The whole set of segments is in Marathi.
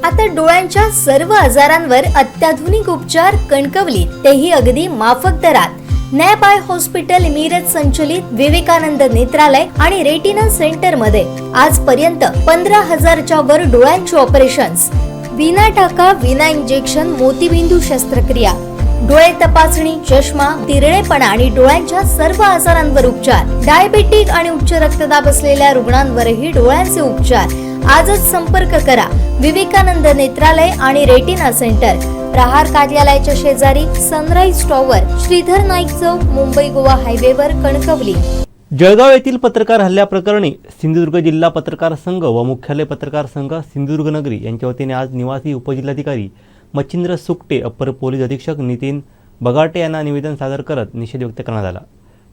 आता डोळ्यांच्या सर्व आजारांवर अत्याधुनिक उपचार कणकवलीत, तेही अगदी माफक दरात. नॅप आय हॉस्पिटल मिरज संचलित विवेकानंद नेत्रालय आणि रेटिना सेंटर मध्ये आजपर्यंत 15,000च्या वर डोळ्यांची ऑपरेशन्स, विना टाका विना इंजेक्शन मोतीबिंदू शस्त्रक्रिया, डोळे तपासणी, चष्मा, तिरळेपणा आणि डोळ्यांच्या सर्व आजारांवर उपचार, डायबेटिक आणि उच्च रक्तदाब असलेल्या रुग्णांवरही डोळ्यांचे उपचार. आजच संपर्क करा विवेकानंद नेत्रालय आणि रेटिना सेंटर, प्रहार कार्यालयाच्या शेजारी, सनराइज टॉवर, श्रीधर नाईक चौक, मुंबई गोवा हायवेवर, कणकवली. जळगाव येथील पत्रकार हल्ल्याप्रकरणी सिंधुदुर्ग जिल्हा पत्रकार संघ व मुख्यालय पत्रकार संघ सिंधुदुर्ग नगरी यांच्या वतीने आज निवासी उपजिल्हाधिकारी मच्छिंद्र सुकटे, अप्पर पोलीस अधीक्षक नितीन बगाटे यांना निवेदन सादर करत निषेध व्यक्त करण्यात आला.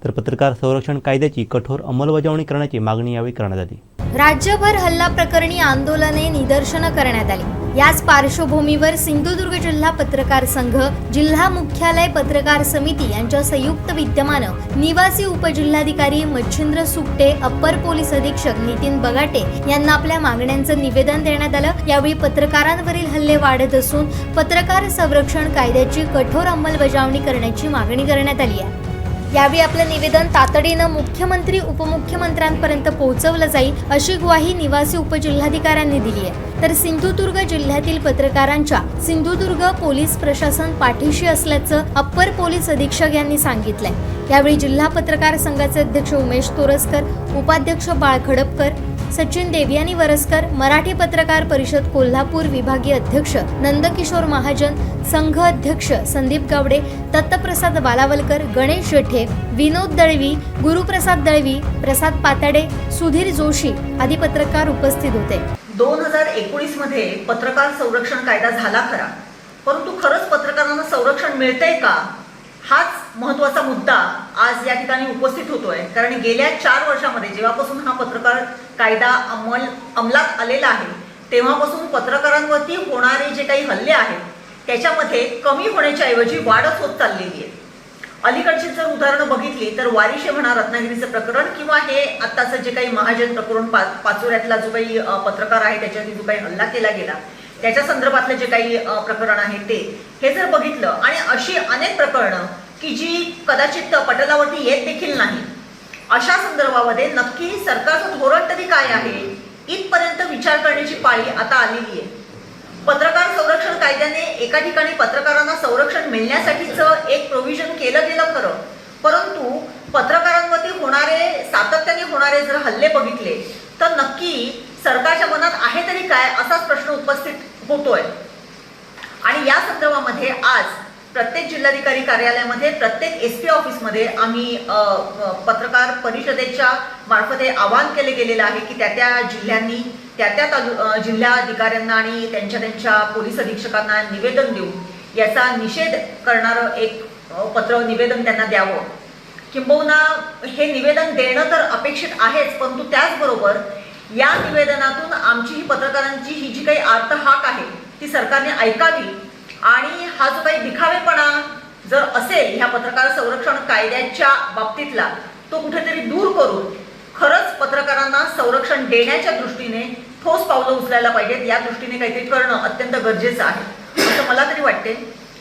तर पत्रकार संरक्षण कायद्याची कठोर अंमलबजावणी करण्याची मागणी यावेळी करण्यात आली. राज्यभर हल्ला प्रकरणी आंदोलने, निदर्शनं करण्यात आली. याच पार्श्वभूमीवर सिंधुदुर्ग जिल्हा पत्रकार संघ, जिल्हा मुख्यालय पत्रकार समिती यांच्या संयुक्त विद्यमानं निवासी उपजिल्हाधिकारी मच्छिंद्र सुकटे, अप्पर पोलीस अधीक्षक नितीन बगाटे यांना आपल्या मागण्यांचं निवेदन देण्यात आलं. यावेळी पत्रकारांवरील हल्ले वाढत असून पत्रकार संरक्षण कायद्याची कठोर अंमलबजावणी करण्याची मागणी करण्यात आली आहे. यावेळी आपलं निवेदन तातडीनं मुख्यमंत्री उपमुख्यमंत्र्यांपर्यंत पोहोचवलं जाईल अशी ग्वाही निवासी उपजिल्हाधिकाऱ्यांनी दिली आहे. तर सिंधुदुर्ग जिल्ह्यातील पत्रकारांच्या सिंधुदुर्ग पोलीस प्रशासन पाठीशी असल्याचं अप्पर पोलीस अधीक्षक यांनी सांगितलंय. यावेळी जिल्हा पत्रकार संघाचे अध्यक्ष उमेश तोरसकर, उपाध्यक्ष बाळ खडपकर, सचिन देवयानी वरसकर, मराठी पत्रकार परिषद कोल्हापूर विभागीय अध्यक्ष नंदकिशोर महाजन, संघ अध्यक्ष संदीप गावडे, दत्तप्रसाद बालावलकर, गणेश जठे, विनोद दळवी, गुरुप्रसाद दळवी, प्रसाद पाताडे, सुधीर जोशी आदी पत्रकार उपस्थित होते. 2019 मध्ये पत्रकार संरक्षण कायदा झाला खरा, परंतु खरंच पत्रकारांना संरक्षण मिळतंय का, हाच महत्त्वाचा मुद्दा आज या ठिकाणी उपस्थित होतोय. कारण गेल्या 4 वर्षामध्ये जेव्हापासून हा पत्रकार कायदा अंमलात आलेला आहे तेव्हापासून पत्रकारांवरती होणारे जे काही हल्ले आहेत त्याच्यामध्ये कमी होण्याच्या ऐवजी वाढच होत चाललेली आहे. अलीकडची जर उदाहरणं बघितली तर वारिशे म्हणा रत्नागिरीचं प्रकरण किंवा हे आत्ताचं जे काही महाजन प्रकरण पाचोऱ्यातला जो काही पत्रकार आहे त्याच्यावरती जो काही हल्ला केला गेला त्याच्या संदर्भातलं जे काही प्रकरण आहे हे जर बघितलं आणि अशी अनेक प्रकरणं की जी कदाचित पटलावरती येत देखील नाही, अशा संदर्भामध्ये नक्की सरकारचं धोरण तरी काय आहे इथपर्यंत विचार करण्याची पाळी आता आलेली आहे. पत्रकार संरक्षण कायद्याने एका ठिकाणी पत्रकारांना संरक्षण मिळण्यासाठीचं एक प्रोव्हिजन केलं गेलं खरं, परंतु पत्रकारांवरती सातत्याने होणारे जर हल्ले बघितले तर नक्की सरकारच्या मनात आहे तरी काय असाच प्रश्न उपस्थित होतोय. आणि या संदर्भामध्ये आज प्रत्येक जिल्हाधिकारी कार्यालयामध्ये, प्रत्येक SP ऑफिसमध्ये आम्ही पत्रकार परिषदेच्या मार्फत आवाहन केले गेलेलं आहे की त्या जिल्ह्यांनी त्या जिल्हाधिकाऱ्यांना आणि त्यांच्या पोलीस अधीक्षकांना निवेदन देऊन याचा निषेध करणारं एक पत्र निवेदन त्यांना द्यावं. किंबहुना हे निवेदन देणं तर अपेक्षित आहेच, परंतु त्याचबरोबर या निवेदनातून आमची ही पत्रकारांची ही जी काही आर्तहाक आहे ती सरकारने ऐकावी आणि हा जो काही दिखावेपणा जर असेल ह्या पत्रकार संरक्षण कायद्याच्या बाबतीतला तो कुठेतरी दूर करून खरंच पत्रकारांना संरक्षण देण्याच्या दृष्टीने ठोस पावलं उचलायला पाहिजेत. या दृष्टीने काहीतरी करणं अत्यंत गरजेचं आहे असं मला तरी वाटते.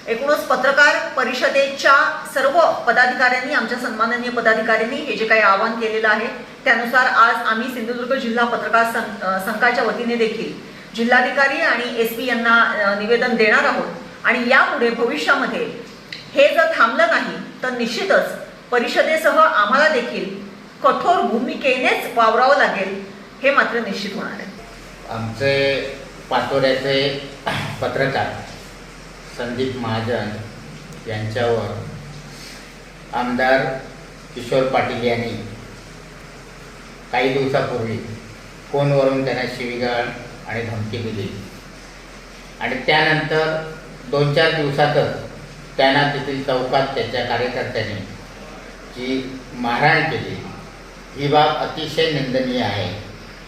एकूणच पत्रकार परिषदेच्या सर्व पदाधिकाऱ्यांनी, आमच्या सन्माननीय पदाधिकाऱ्यांनी हे जे काही आवाहन केलेलं आहे त्यानुसार आज आम्ही सिंधुदुर्ग जिल्हा पत्रकार संघाच्या वतीने देखील जिल्हाधिकारी आणि SP यांना निवेदन देणार आहोत. आणि यापुढे भविष्यामध्ये हे जर थांबलं नाही तर निश्चितच परिषदेसह आम्हाला देखील कठोर भूमिकेनेच वावरावं लागेल, हे मात्र निश्चित होणार आहे. आमचे पाचोऱ्याचे पत्रकार संदीप महाजन यांच्यावर आमदार किशोर पाटील यांनी काही दिवसापूर्वी फोनवरून त्यांना शिवीगाळ आणि धमकी दिली आणि त्यानंतर 2-4 दिवसातच त्यांना तेथील चौकात त्याच्या कार्यकर्त्यांनी जी मारहाण केली, ही बाब अतिशय निंदनीय आहे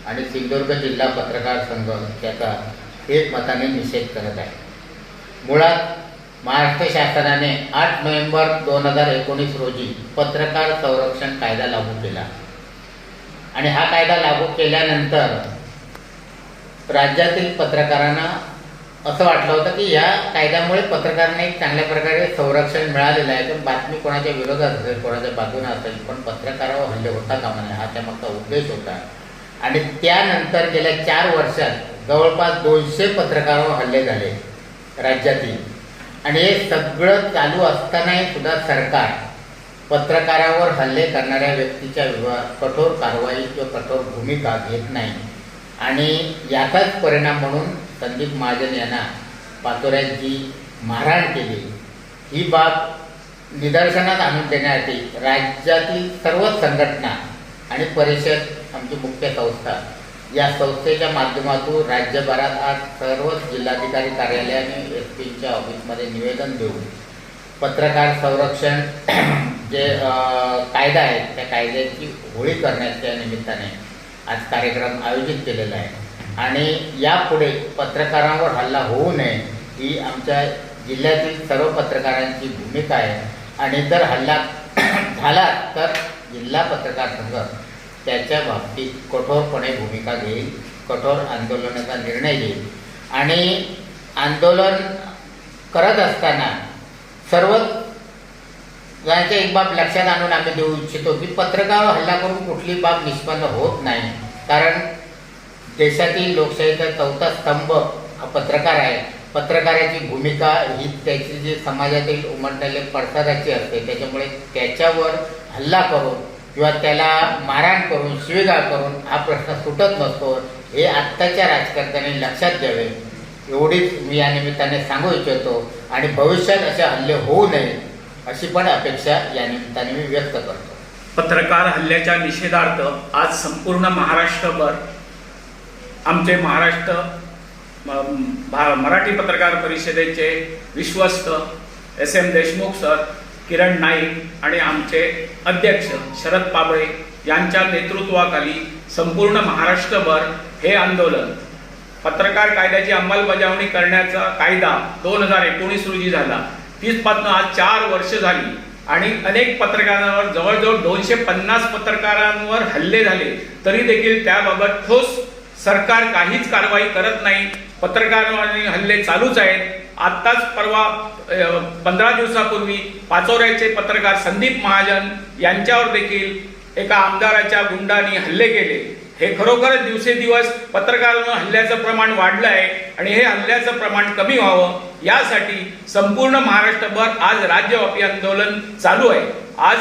आणि सिंधुदुर्ग जिल्हा पत्रकार संघ त्याचा एकमताने निषेध करत आहे. मुळात महाराष्ट्र शासनाने 8 नोव्हेंबर 2019 रोजी पत्रकार संरक्षण कायदा लागू केला आणि हा कायदा लागू केल्यानंतर राज्यातील पत्रकारांना असं वाटलं होतं की या कायद्यामुळे पत्रकारांना एक चांगल्या प्रकारे संरक्षण मिळालेलं आहे. पण बातमी कोणाच्या विरोधात असेल, कोणाच्या बाजूने असेल, पण पत्रकारावर हल्ले होता कामा नये हा त्यामागचा उद्देश होता. आणि त्यानंतर गेल्या 4 वर्षात जवळपास 200 पत्रकारावर हल्ले झाले राज्यातील. आणि हे सगळं चालू असतानाही सुद्धा सरकार पत्रकारावर हल्ले करणाऱ्या व्यक्तीच्या विरोधात कठोर कारवाई किंवा कठोर भूमिका घेत नाही. आणि याचाच परिणाम म्हणून संदीप महाजन यांना पाचोऱ्यात जी मारहाण केली ही बाब निदर्शनात आणून देण्यासाठी राज्यातील सर्वच संघटना आणि परिषद आमची मुख्य संस्था या संस्थेच्या माध्यमातून राज्यभरात आज सर्वच जिल्हाधिकारी कार्यालयाने SP-च्या ऑफिसमध्ये निवेदन देऊन पत्रकार संरक्षण जे कायदा आहे त्या कायद्याची होळी करण्याच्या निमित्ताने आज कार्यक्रम आयोजित केलेला आहे. आणि यापुढे पत्रकारांवर हल्ला होऊ नये ही आमच्या जिल्ह्यातील सर्व पत्रकारांची भूमिका आहे. आणि जर हल्ला झाला तर जिल्हा पत्रकार संघ त्याच्या बाबतीत कठोरपणे भूमिका घेईल, कठोर आंदोलनाचा निर्णय घेईल. आणि आंदोलन करत असताना सर्वच जणांच्या एक बाब लक्षात आणून आम्ही देऊ इच्छितो की पत्रकारावर हल्ला करून कुठली बाब निष्पन्न होत नाही. कारण देशातील लोकशाहीचा 4था स्तंभ हा पत्रकार आहे. पत्रकाराची भूमिका ही त्याची जी समाजातील उमटलेले पडसादाची असते. त्याच्यामुळे त्याच्यावर हल्ला करून किंवा त्याला मारहाण करून शिवीगाळ करून हा प्रश्न सुटत नसतो. हे आत्ताच्या राजकारत्यांनी लक्षात घ्यावे एवढीच मी या निमित्ताने सांगू इच्छितो. आणि भविष्यात असे हल्ले होऊ नये अशी पण अपेक्षा या निमित्ताने मी व्यक्त करतो. पत्रकार हल्ल्याच्या निषेधार्थ आज संपूर्ण महाराष्ट्रभर आमचे महाराष्ट्र मराठी पत्रकार परिषदेचे विश्वस्त SM देशमुख सर, किरण नाईक आणि आमचे अध्यक्ष शरद पाबळे यांच्या नेतृत्वाखाली संपूर्ण महाराष्ट्रभर हे आंदोलन पत्रकार कायद्याची अंमलबजावणी करण्याचा कायदा 2019 रोजी झाला. तीचपासून आज 4 वर्ष झाली आणि अनेक पत्रकारांवर जवळजवळ 250 पत्रकारांवर हल्ले झाले. तरी देखील त्याबाबत ठोस सरकार काहीच कारवाई करत नाही. पत्रकारांवर हल्ले चालूच आहेत. आत्ताच परवा 15 दिवसापूर्वी पाचोऱ्याचे पत्रकार संदीप महाजन यांच्यावर देखील एका आमदाराच्या गुंडांनी हल्ले केले. हे खरोखरच दिवसेदिवस पत्रकारांवर हल्ल्याचं प्रमाण वाढलं आहे आणि हे हल्ल्याचं प्रमाण कमी व्हावं यासाठी संपूर्ण महाराष्ट्रभर आज राज्यव्यापी आंदोलन चालू आहे. आज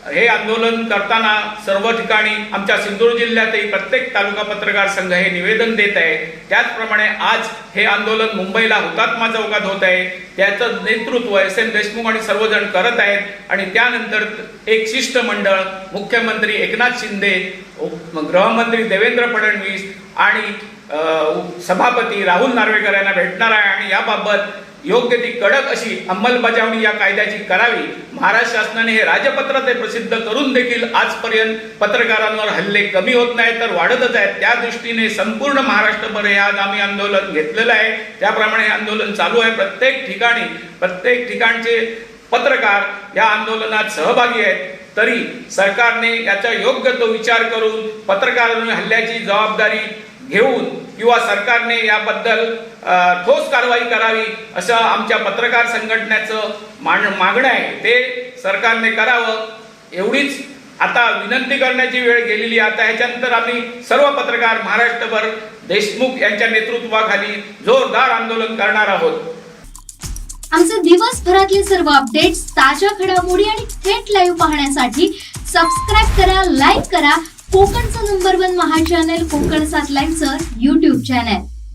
हे आंदोलन करताना सर्व ठिकाणी आमच्या सिंधुदुर्ग जिल्ह्यातही प्रत्येक तालुका पत्रकार संघ हे निवेदन देत आहे. त्याचप्रमाणे आज हे आंदोलन मुंबईला हुतात्मा चौकात होत आहे. त्याचं नेतृत्व SM देशमुख आणि सर्वजण करत आहेत. आणि त्यानंतर एक शिष्टमंडळ मुख्यमंत्री एकनाथ शिंदे, गृहमंत्री देवेंद्र फडणवीस आणि सभापती राहुल नार्वेकर यांना भेटणार आहे आणि याबाबत योग्य ती कडक अशी अंमलबजावणी या कायद्याची करावी. महाराष्ट्र शासनाने हे राजपत्र ते प्रसिद्ध करून देखील आजपर्यंत पत्रकारांवर हल्ले कमी होत नाही तर वाढतच आहेत. त्या दृष्टीने संपूर्ण महाराष्ट्रभर हे आज आम्ही आंदोलन घेतलेलं आहे. त्याप्रमाणे हे आंदोलन चालू आहे. प्रत्येक ठिकाणचे पत्रकार या आंदोलनात सहभागी आहेत. तरी सरकारने याचा योग्य तो विचार करून पत्रकारांवर हल्ल्याची जबाबदारी घेऊन किंवा सरकारने याबद्दल ठोस कारवाई करावी असं आमच्या पत्रकार संघटनेचं मागणं आहे. ते सरकारने करावं एवढीच आता विनंती करण्याची वेळ गेलेली. आता ह्याच्यानंतर आम्ही सर्व पत्रकार महाराष्ट्रभर देशमुख यांच्या नेतृत्वाखाली जोरदार आंदोलन करणार आहोत. आमचे दिवसभरातले सर्व अपडेट्स, ताज्या घडामोडी आणि थेट लाईव्ह पाहण्यासाठी सबस्क्राईब करा, लाईक करा कोकणचं नंबर 1 महा चॅनल कोकण 7 लाईनचं YouTube चॅनल.